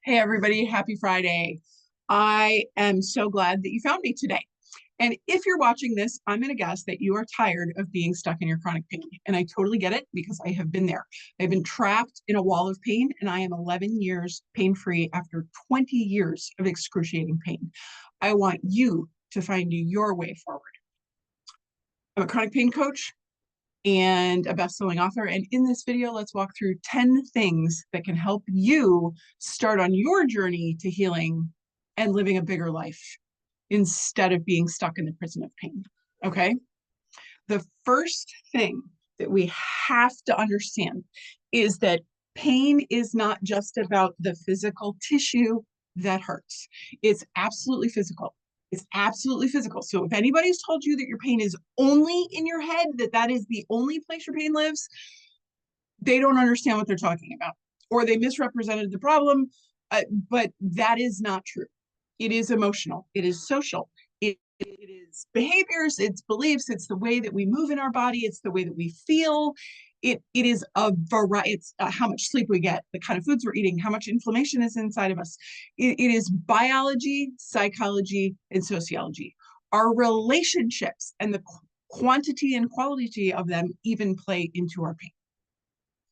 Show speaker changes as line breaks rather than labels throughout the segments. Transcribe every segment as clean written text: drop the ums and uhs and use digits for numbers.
Hey, everybody, happy Friday. I am so glad that you found me today. And if you're watching this, I'm going to guess that you are tired of being stuck in your chronic pain. And I totally get it because I have been there. I've been trapped in a wall of pain, and I am 11 years pain-free after 20 years of excruciating pain. I want you to find your way forward. I'm a chronic pain coach and a best-selling author. And in this video, let's walk through 10 things that can help you start on your journey to healing and living a bigger life instead of being stuck in the prison of pain. Okay? The first thing that we have to understand is that pain is not just about the physical tissue that hurts. It's absolutely physical. It's absolutely physical. So if anybody's told you that your pain is only in your head, that is the only place your pain lives, they don't understand what they're talking about, or they misrepresented the problem. But that is not true. It is emotional. It is social. It is behaviors. It's beliefs. It's the way that we move in our body. It's the way that we feel. It is a variety. It's how much sleep we get, the kind of foods we're eating, how much inflammation is inside of us. It is biology, psychology, and sociology. Our relationships and the quantity and quality of them even play into our pain.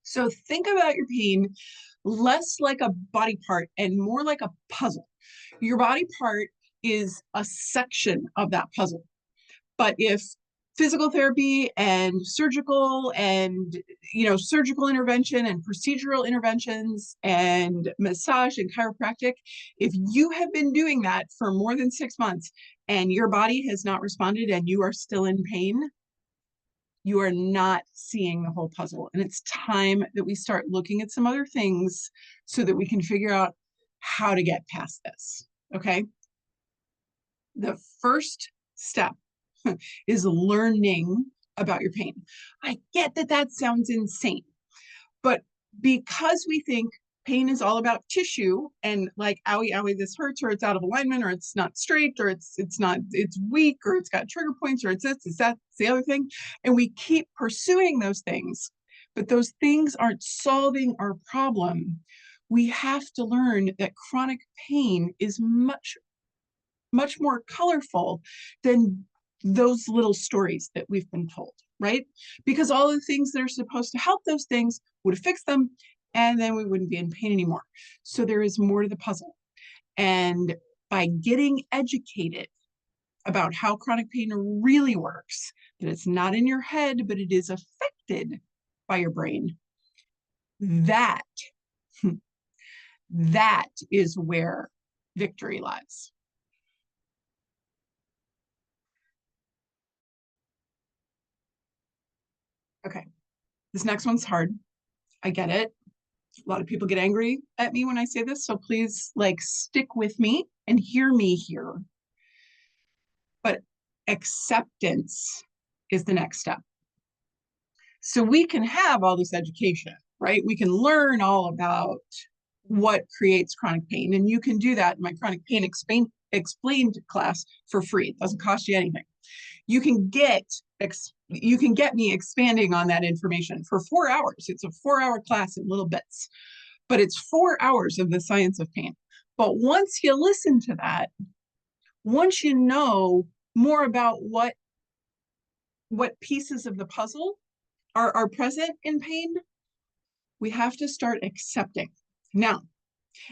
So think about your pain less like a body part and more like a puzzle. Your body part is a section of that puzzle. But if physical therapy and surgical intervention and procedural interventions and massage and chiropractic, if you have been doing that for more than 6 months and your body has not responded and you are still in pain, you are not seeing the whole puzzle. And it's time that we start looking at some other things so that we can figure out how to get past this. Okay? The first step is learning about your pain. I get that that sounds insane, but because we think pain is all about tissue and like, owie, owie, this hurts, or it's out of alignment, or it's not straight, or it's weak, or it's got trigger points, or it's this, it's that, it's the other thing. And we keep pursuing those things, but those things aren't solving our problem. We have to learn that chronic pain is much, much more colorful than those little stories that we've been told, right? Because all the things that are supposed to help those things would have fixed them, and then we wouldn't be in pain anymore. So there is more to the puzzle. And by getting educated about how chronic pain really works, that it's not in your head, but it is affected by your brain, that is where victory lies. Okay, this next one's hard. I get it. A lot of people get angry at me when I say this, so please stick with me and hear me here. But acceptance is the next step. So we can have all this education, right? We can learn all about what creates chronic pain, and you can do that in my chronic pain explained class for free. It doesn't cost you anything. You can get me expanding on that information for 4 hours. It's a 4-hour class in little bits, but it's 4 hours of the science of pain. But once you listen to that, once you know more about what pieces of the puzzle are present in pain, we have to start accepting. Now,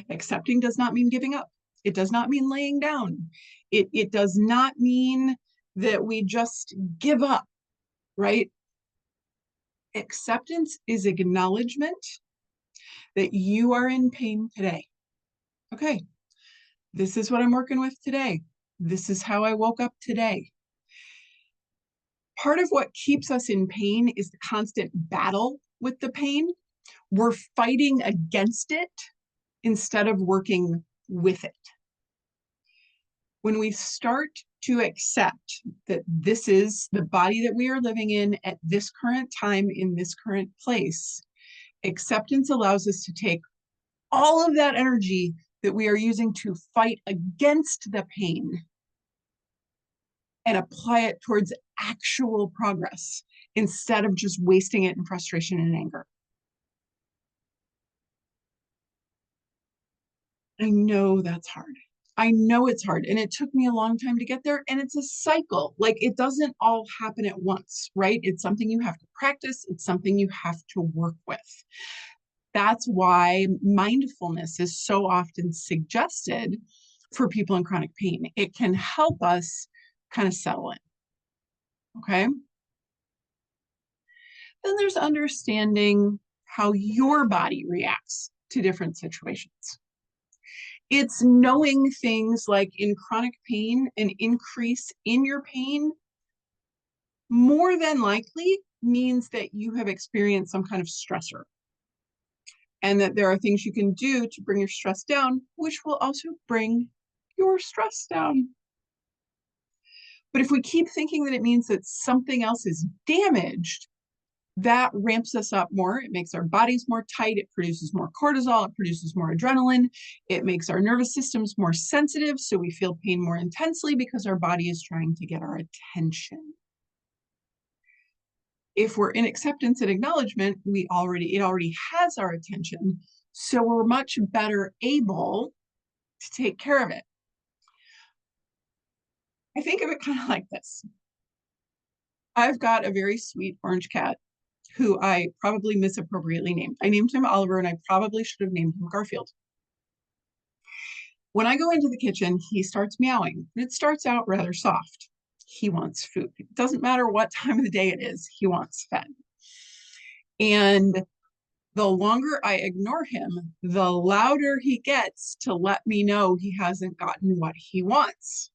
accepting does not mean giving up. It does not mean laying down. It does not mean that we just give up, right? Acceptance is acknowledgement that you are in pain today. Okay, this is what I'm working with today. This is how I woke up today. Part of what keeps us in pain is the constant battle with the pain. We're fighting against it instead of working with it. When we start to accept that this is the body that we are living in at this current time, in this current place, acceptance allows us to take all of that energy that we are using to fight against the pain and apply it towards actual progress instead of just wasting it in frustration and anger. I know that's hard. I know it's hard. And it took me a long time to get there. And it's a cycle. Like it doesn't all happen at once, right? It's something you have to practice, it's something you have to work with. That's why mindfulness is so often suggested for people in chronic pain. It can help us kind of settle in. Okay. Then there's understanding how your body reacts to different situations. It's knowing things like in chronic pain, an increase in your pain more than likely means that you have experienced some kind of stressor, and that there are things you can do to bring your stress down, which will also bring your stress down. But if we keep thinking that it means that something else is damaged, that ramps us up more. It makes our bodies more tight. It produces more cortisol. It produces more adrenaline. It makes our nervous systems more sensitive. So we feel pain more intensely because our body is trying to get our attention. If we're in acceptance and acknowledgement, it already has our attention. So we're much better able to take care of it. I think of it kind of like this. I've got a very sweet orange cat who I probably misappropriately named. I named him Oliver, and I probably should have named him Garfield. When I go into the kitchen, he starts meowing. It starts out rather soft. He wants food. It doesn't matter what time of the day it is, he wants fed. And the longer I ignore him, the louder he gets to let me know he hasn't gotten what he wants.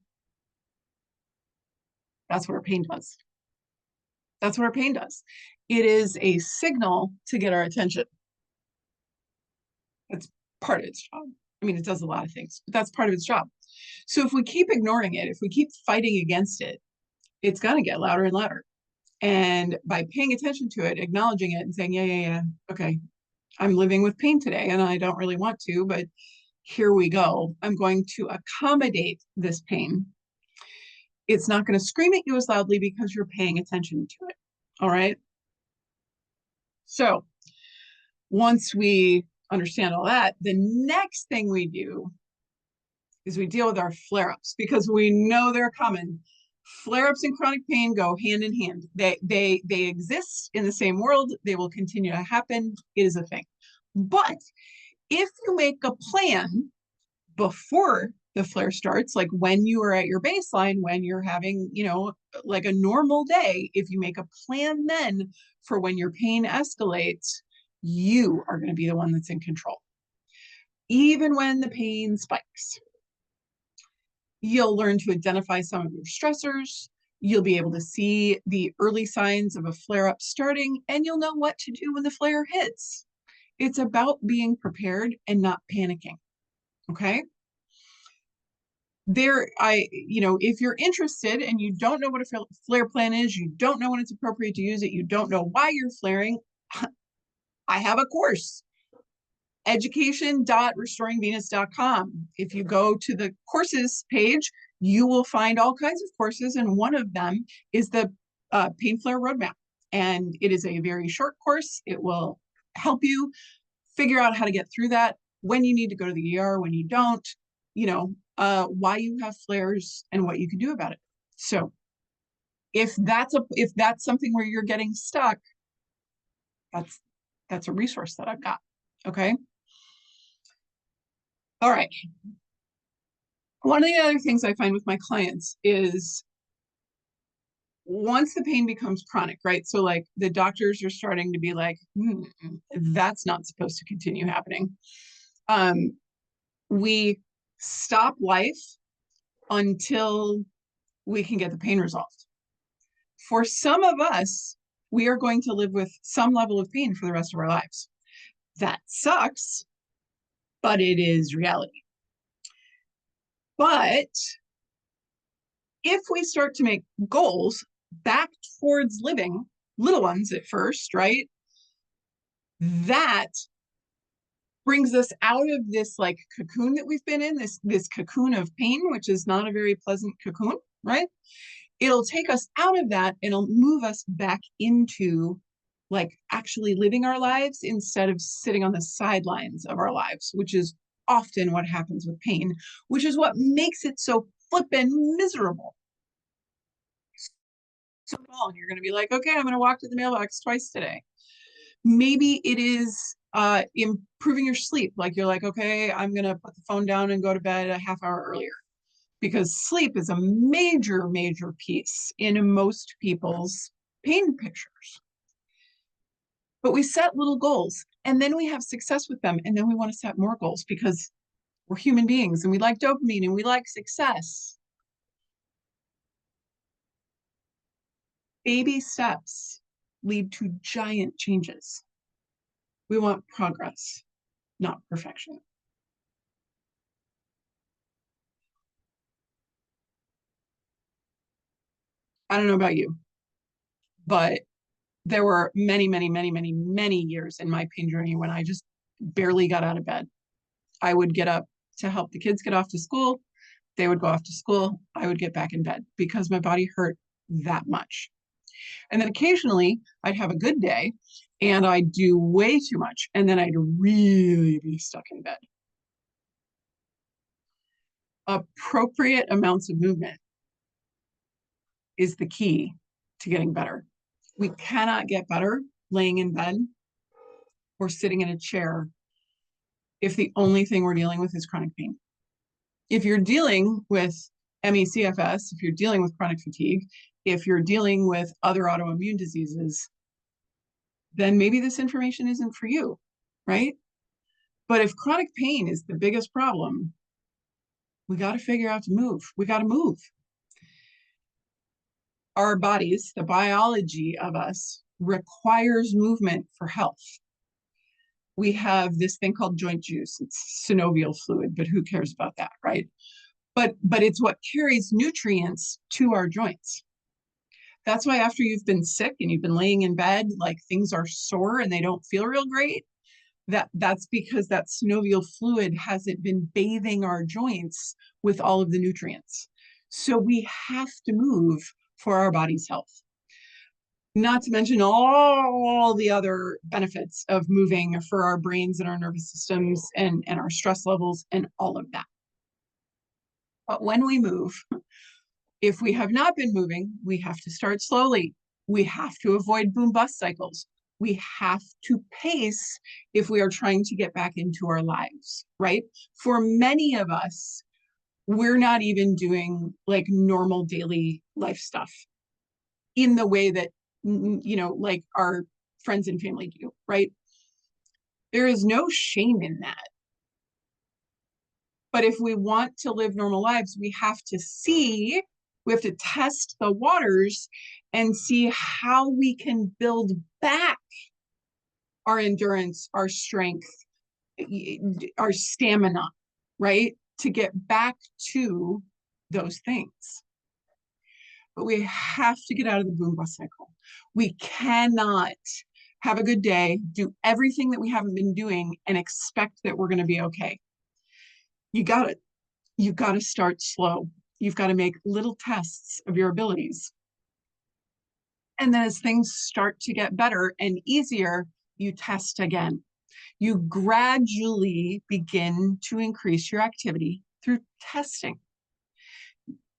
That's what our pain does. That's what our pain does. It is a signal to get our attention. That's part of its job. I mean, it does a lot of things, but that's part of its job. So if we keep ignoring it, if we keep fighting against it, it's going to get louder and louder. And by paying attention to it, acknowledging it and saying, yeah, okay, I'm living with pain today and I don't really want to, but here we go. I'm going to accommodate this pain. It's not going to scream at you as loudly because you're paying attention to it. All right. So once we understand all that, the next thing we do is we deal with our flare-ups because we know they're coming. Flare-ups and chronic pain go hand in hand. They exist in the same world. They will continue to happen. It is a thing. But if you make a plan before the flare starts, like when you are at your baseline, when you're having, like a normal day, if you make a plan then for when your pain escalates, you are going to be the one that's in control. Even when the pain spikes, you'll learn to identify some of your stressors. You'll be able to see the early signs of a flare-up starting, and you'll know what to do when the flare hits. It's about being prepared and not panicking. Okay. If you're interested and you don't know what a flare plan is, you don't know when it's appropriate to use it, you don't know why you're flaring, I have a course, education.restoringvenus.com. If you go to the courses page, you will find all kinds of courses, and one of them is the pain flare roadmap. And it is a very short course. It will help you figure out how to get through that, when you need to go to the ER, when you don't, why you have flares and what you can do about it. So if that's something where you're getting stuck, that's a resource that I've got. Okay. All right. One of the other things I find with my clients is once the pain becomes chronic, right? So like the doctors are starting to be like, that's not supposed to continue happening. We stop life until we can get the pain resolved. For some of us, we are going to live with some level of pain for the rest of our lives. That sucks, but it is reality. But if we start to make goals back towards living, little ones at first, right? That brings us out of this like cocoon that we've been in, this cocoon of pain, which is not a very pleasant cocoon, right? It'll take us out of that and it'll move us back into like actually living our lives instead of sitting on the sidelines of our lives, which is often what happens with pain, which is what makes it so flippin' miserable. So you're going to be like, okay, I'm going to walk to the mailbox twice today. Maybe it is improving your sleep. Like you're like, okay, I'm going to put the phone down and go to bed a half hour earlier, because sleep is a major, major piece in most people's pain pictures. But we set little goals and then we have success with them. And then we want to set more goals because we're human beings and we like dopamine and we like success. Baby steps lead to giant changes. We want progress, not perfection. I don't know about you, but there were many, many, many, many, many years in my pain journey when I just barely got out of bed. I would get up to help the kids get off to school. They would go off to school. I would get back in bed because my body hurt that much. And then occasionally I'd have a good day and I'd do way too much. And then I'd really be stuck in bed. Appropriate amounts of movement is the key to getting better. We cannot get better laying in bed or sitting in a chair if the only thing we're dealing with is chronic pain. If you're dealing with ME/CFS, if you're dealing with chronic fatigue, if you're dealing with other autoimmune diseases, then maybe this information isn't for you, right? But if chronic pain is the biggest problem, we got to figure out to move. We got to move. Our bodies, the biology of us, requires movement for health. We have this thing called joint juice. It's synovial fluid, but who cares about that, right? But it's what carries nutrients to our joints. That's why after you've been sick and you've been laying in bed, like things are sore and they don't feel real great, that's because that synovial fluid hasn't been bathing our joints with all of the nutrients. So we have to move for our body's health. Not to mention all the other benefits of moving for our brains and our nervous systems and our stress levels and all of that. But when we move, if we have not been moving, we have to start slowly. We have to avoid boom bust cycles. We have to pace if we are trying to get back into our lives, right? For many of us, we're not even doing like normal daily life stuff in the way that, like our friends and family do, right? There is no shame in that. But if we want to live normal lives, we have to test the waters and see how we can build back our endurance, our strength, our stamina, right? To get back to those things. But we have to get out of the boom bust cycle. We cannot have a good day, do everything that we haven't been doing, and expect that we're going to be okay. You got to start slow. You've got to make little tests of your abilities. And then as things start to get better and easier, you test again. You gradually begin to increase your activity through testing.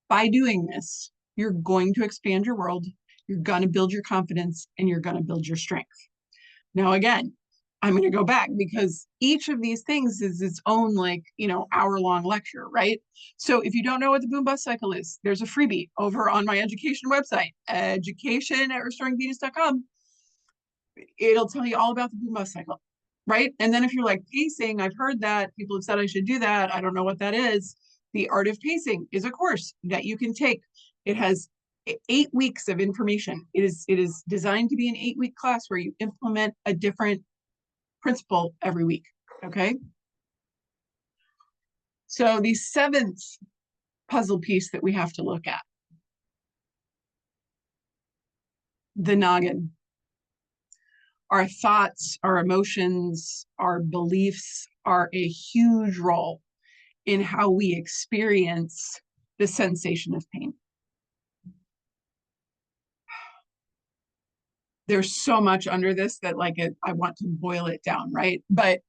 By doing this, you're going to expand your world, you're going to build your confidence, and you're going to build your strength. Now, again, I'm going to go back because each of these things is its own, hour-long lecture, right? So if you don't know what the boom bust cycle is, there's a freebie over on my education website, education@restoringvenus.com. It'll tell you all about the boom bust cycle, right? And then if you're like pacing, I've heard that people have said I should do that. I don't know what that is. The Art of Pacing is a course that you can take. It has 8 weeks of information. It is designed to be an 8-week class where you implement a different principle every week. Okay. So the 7th puzzle piece that we have to look at, the noggin. Our thoughts, our emotions, our beliefs are a huge role in how we experience the sensation of pain. There's so much under this that I want to boil it down, right? But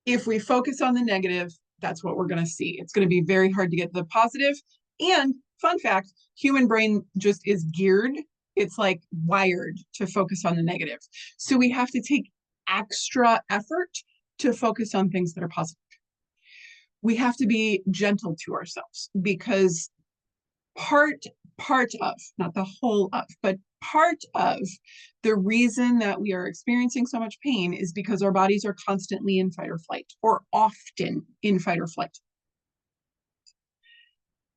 If we focus on the negative, that's what we're going to see. It's going to be very hard to get the positive. And fun fact, human brain just is geared. It's like wired to focus on the negative. So we have to take extra effort to focus on things that are positive. We have to be gentle to ourselves because part of, not the whole of, but part of the reason that we are experiencing so much pain is because our bodies are constantly in fight or flight, or often in fight or flight.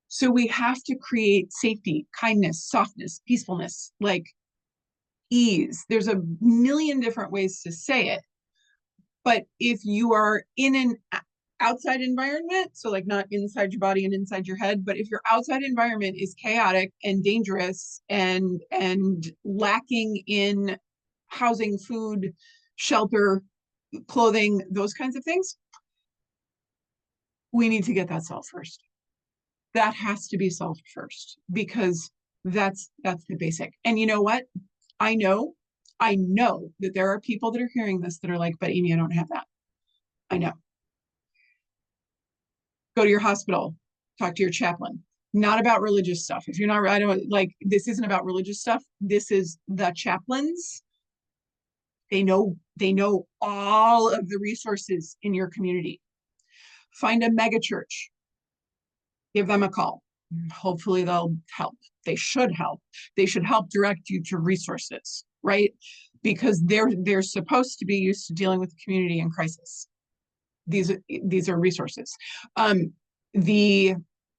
So we have to create safety, kindness, softness, peacefulness, like ease. There's a million different ways to say it. But if you are in an outside environment, so like not inside your body and inside your head, but if your outside environment is chaotic and dangerous and lacking in housing, food, shelter, clothing, those kinds of things, we need to get that solved first. That has to be solved first because that's the basic. And you know what? I know that there are people that are hearing this that are like, but Amy, I don't have that. I know. Go to your hospital, talk to your chaplain. Not about religious stuff. If you're not, I don't like, this isn't about religious stuff. This is the chaplains. They know all of the resources in your community. Find a mega church. Give them a call. Hopefully they'll help. They should help. They should help direct you to resources, right? Because they're supposed to be used to dealing with the community in crisis. These are resources. The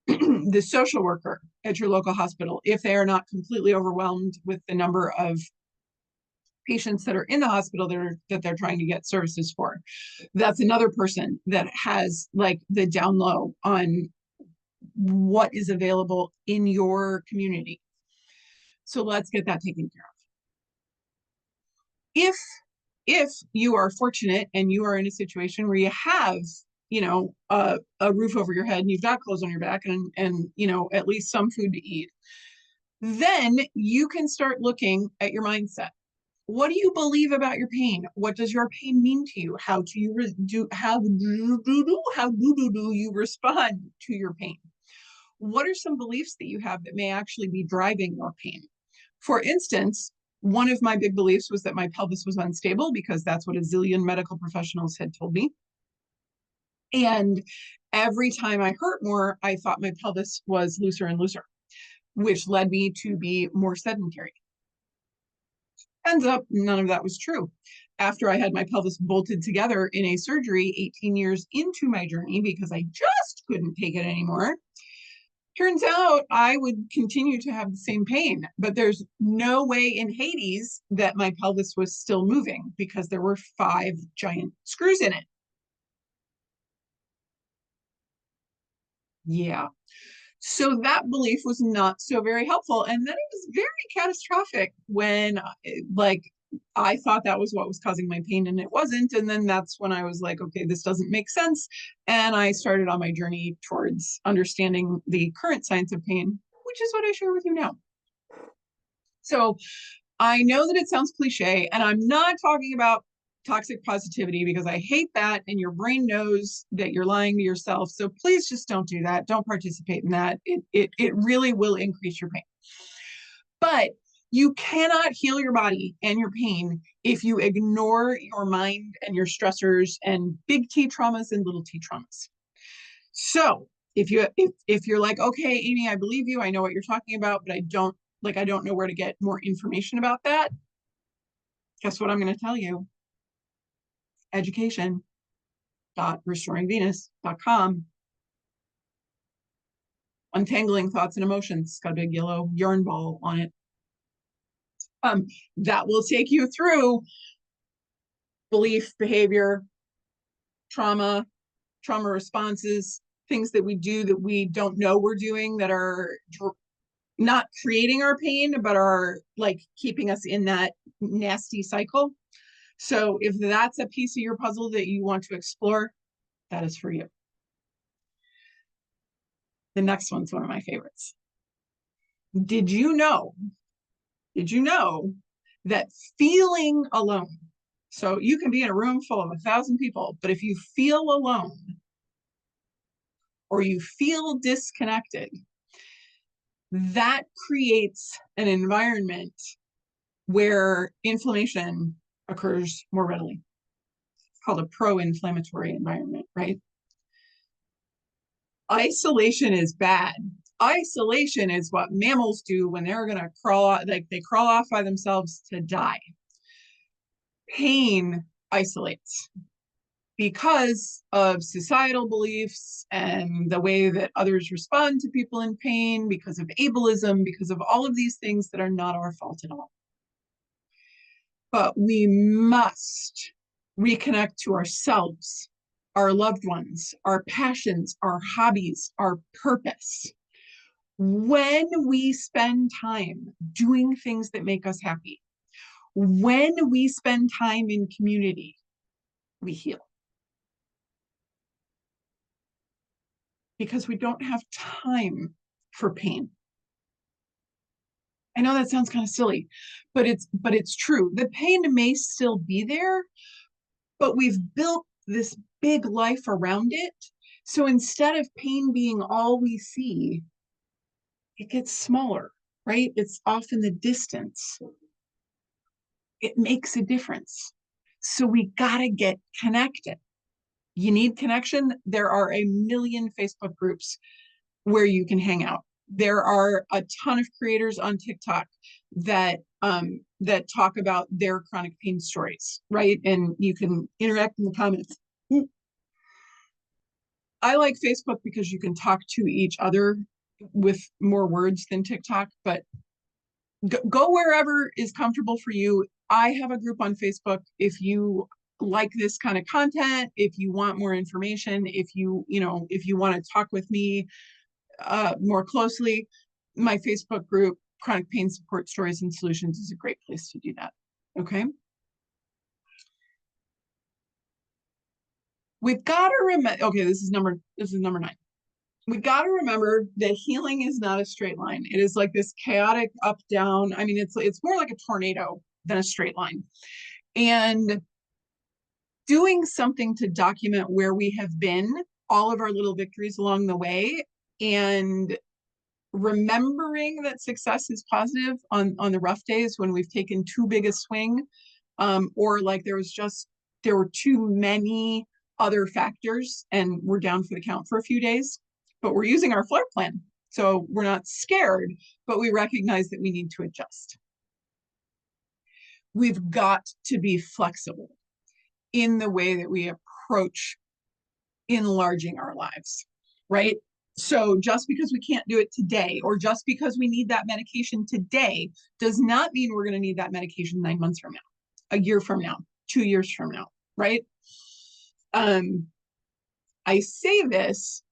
the social worker at your local hospital, if they are not completely overwhelmed with the number of patients that are in the hospital that they're trying to get services for, that's another person that has like the down low on what is available in your community. So let's get that taken care of. If you are fortunate and you are in a situation where you have, a roof over your head and you've got clothes on your back and at least some food to eat, then you can start looking at your mindset. What do you believe about your pain? What does your pain mean to you? How do you respond to your pain? What are some beliefs that you have that may actually be driving your pain? For instance, one of my big beliefs was that my pelvis was unstable because that's what a zillion medical professionals had told me. And every time I hurt more, I thought my pelvis was looser and looser, which led me to be more sedentary. Ends up, none of that was true. After I had my pelvis bolted together in a surgery 18 years into my journey because I just couldn't take it anymore, turns out I would continue to have the same pain, but there's no way in Hades that my pelvis was still moving because there were 5 giant screws in it. Yeah. So that belief was not so very helpful. And then it was very catastrophic when I thought that was what was causing my pain and it wasn't. And then that's when I was like, okay, this doesn't make sense. And I started on my journey towards understanding the current science of pain, which is what I share with you now. So I know that it sounds cliche, and I'm not talking about toxic positivity because I hate that, and your brain knows that you're lying to yourself. So please just don't do that. Don't participate in that. It really will increase your pain. But you cannot heal your body and your pain if you ignore your mind and your stressors and big T traumas and little t traumas. So if you're like, okay, Amy, I believe you, I know what you're talking about, but I don't know where to get more information about that. Guess what I'm going to tell you? Education.restoringvenus.com. Untangling thoughts and emotions. It's got a big yellow yarn ball on it. That will take you through belief, behavior, trauma responses, things that we do that we don't know we're doing that are not creating our pain, but are like keeping us in that nasty cycle. So if that's a piece of your puzzle that you want to explore, that is for you. The next one's one of my favorites. Did you know that feeling alone, So you can be in a room full of 1,000 people, but if you feel alone or you feel disconnected, that creates an environment where inflammation occurs more readily. It's called a pro-inflammatory environment, right? Isolation is bad. Isolation is what mammals do when they're going to crawl, like they crawl off by themselves to die. Pain isolates because of societal beliefs and the way that others respond to people in pain, because of ableism, because of all of these things that are not our fault at all. But we must reconnect to ourselves, our loved ones, our passions, our hobbies, our purpose. When we spend time doing things that make us happy, when we spend time in community, we heal. Because we don't have time for pain. I know that sounds kind of silly, but it's true. The pain may still be there, but we've built this big life around it. So instead of pain being all we see, it gets smaller, right? It's off in the distance. It makes a difference. So we gotta get connected. You need connection. There are a million Facebook groups where you can hang out. There are a ton of creators on TikTok that that talk about their chronic pain stories, right? And you can interact in the comments. I like Facebook because you can talk to each other with more words than TikTok, but go wherever is comfortable for you. I have a group on Facebook. If you like this kind of content, if you want more information, if you want to talk with me more closely, my Facebook group, Chronic Pain Support Stories and Solutions, is a great place to do that. Okay. We've got to remember, okay, this is number 9. We got to remember that healing is not a straight line. It is like this chaotic up down. I mean, it's more like a tornado than a straight line. And doing something to document where we have been, all of our little victories along the way, and remembering that success is positive on the rough days when we've taken too big a swing, or like there were too many other factors and we're down for the count for a few days, but we're using our FLARE plan. So we're not scared, but we recognize that we need to adjust. We've got to be flexible in the way that we approach enlarging our lives, right? So just because we can't do it today, or just because we need that medication today, does not mean we're going to need that medication 9 months from now, a year from now, 2 years from now, right? I say this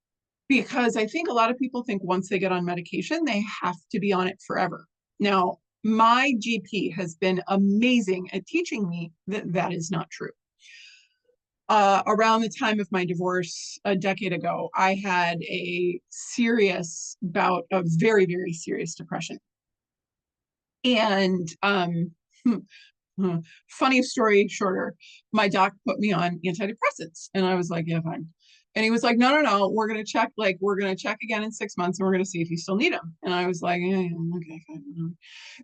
because I think a lot of people think once they get on medication, they have to be on it forever. Now, my GP has been amazing at teaching me that that is not true. Around the time of my divorce a decade ago, I had a serious bout of very, very serious depression. And funny story shorter, my doc put me on antidepressants. And I was like, yeah, fine. And he was like, no, we're going to check again in 6 months and we're going to see if you still need them. And I was like, yeah, okay, fine.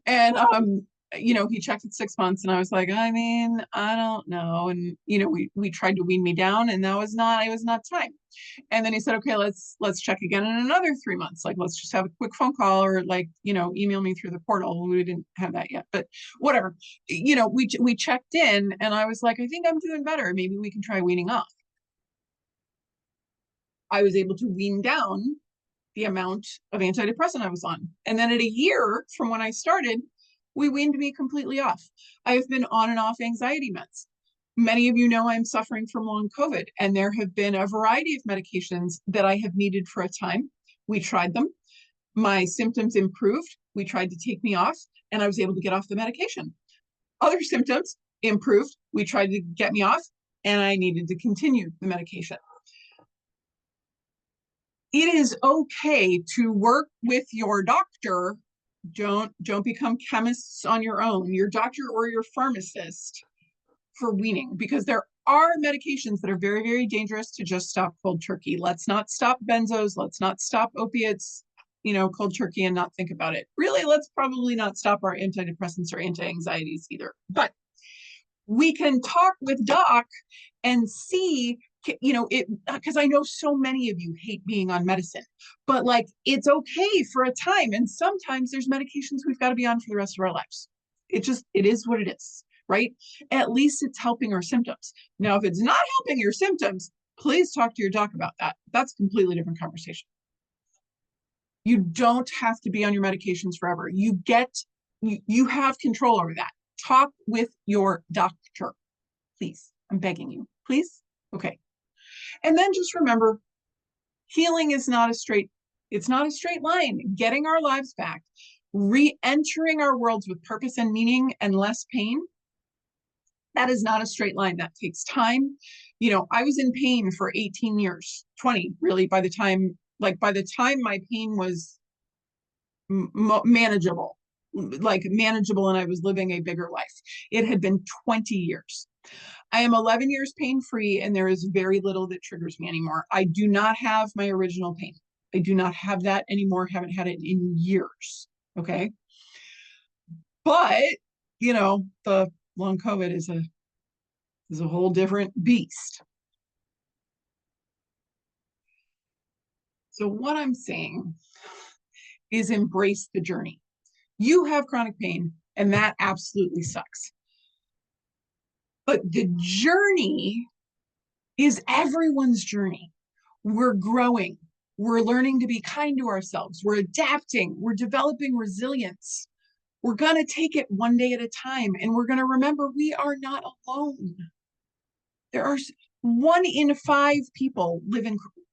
And he checked at 6 months and I was like, I mean, I don't know. And we tried to wean me down and it was not time. And then he said, okay, let's check again in another 3 months. Like, let's just have a quick phone call or email me through the portal. We didn't have that yet, but whatever. We checked in and I was like, I think I'm doing better. Maybe we can try weaning off. I was able to wean down the amount of antidepressant I was on. And then at a year from when I started, we weaned me completely off. I have been on and off anxiety meds. Many of you know I'm suffering from long COVID, and there have been a variety of medications that I have needed for a time. We tried them. My symptoms improved. We tried to take me off, and I was able to get off the medication. Other symptoms improved. We tried to get me off, and I needed to continue the medication. It is okay to work with your doctor. Don't become chemists on your own. Your doctor or your pharmacist for weaning, because there are medications that are very, very dangerous to just stop cold turkey. Let's not stop benzos. Let's not stop opiates, cold turkey and not think about it. Really, let's probably not stop our antidepressants or anti-anxieties either. But we can talk with doc and see, because I know so many of you hate being on medicine, but like, it's okay for a time. And sometimes there's medications we've got to be on for the rest of our lives. It is what it is, right? At least it's helping our symptoms. Now, if it's not helping your symptoms, please talk to your doc about that. That's a completely different conversation. You don't have to be on your medications forever. You have control over that. Talk with your doctor, please. I'm begging you, please. Okay. And then just remember, healing is not a straight line. Getting our lives back, re-entering our worlds with purpose and meaning and less pain, that is not a straight line. That takes time. I was in pain for 18 years, 20 really, by the time my pain was manageable, and I was living a bigger life. It had been 20 years. I am 11 years pain-free, and there is very little that triggers me anymore. I do not have my original pain. I do not have that anymore. Haven't had it in years. Okay. But, the long COVID is a whole different beast. So what I'm saying is embrace the journey. You have chronic pain, and that absolutely sucks. But the journey is everyone's journey. We're growing. We're learning to be kind to ourselves. We're adapting. We're developing resilience. We're going to take it one day at a time. And we're going to remember we are not alone. There are 1 in 5 people live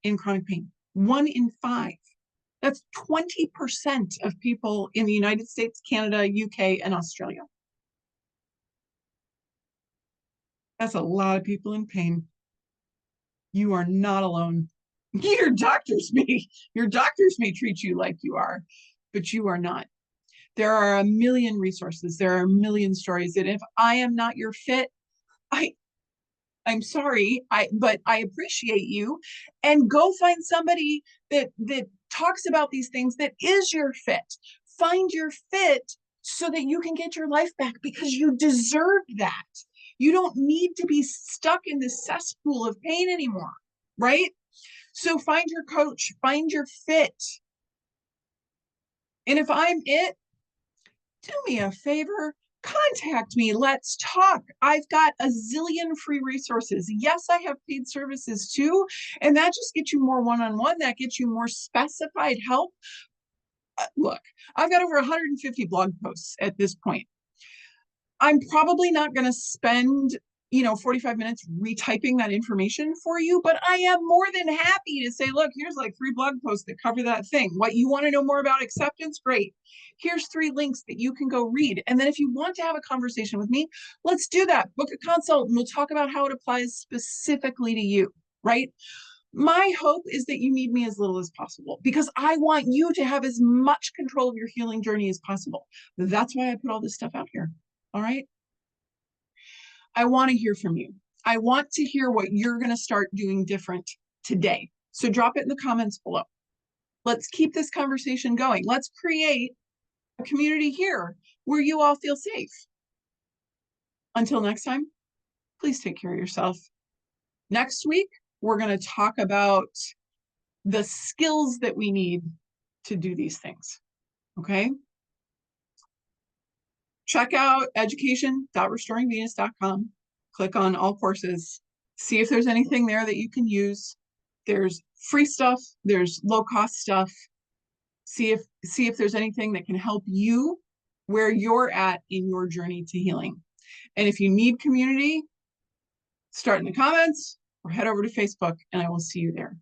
in chronic pain. 1 in 5. That's 20% of people in the United States, Canada, UK, and Australia. That's a lot of people in pain. You are not alone. Your doctors may treat you like you are, but you are not. There are a million resources. There are a million stories. And if I am not your fit, I'm sorry, but I appreciate you. And go find somebody that talks about these things that is your fit. Find your fit so that you can get your life back, because you deserve that. You don't need to be stuck in this cesspool of pain anymore, right? So find your coach, find your fit. And if I'm it, do me a favor, contact me. Let's talk. I've got a zillion free resources. Yes, I have paid services too. And that just gets you more one-on-one. That gets you more specified help. Look, I've got over 150 blog posts at this point. I'm probably not going to spend 45 minutes retyping that information for you, but I am more than happy to say, look, here's like 3 blog posts that cover that thing. What you want to know more about acceptance? Great. Here's 3 links that you can go read. And then if you want to have a conversation with me, let's do that. Book a consult and we'll talk about how it applies specifically to you, right? My hope is that you need me as little as possible, because I want you to have as much control of your healing journey as possible. That's why I put all this stuff out here. All right. I want to hear from you. I want to hear what you're going to start doing different today. So drop it in the comments below. Let's keep this conversation going. Let's create a community here where you all feel safe. Until next time, please take care of yourself. Next week, we're going to talk about the skills that we need to do these things. Okay? Check out education.restoringvenus.com. Click on all courses. See if there's anything there that you can use. There's free stuff. There's low-cost stuff. See if there's anything that can help you where you're at in your journey to healing. And if you need community, start in the comments or head over to Facebook, and I will see you there.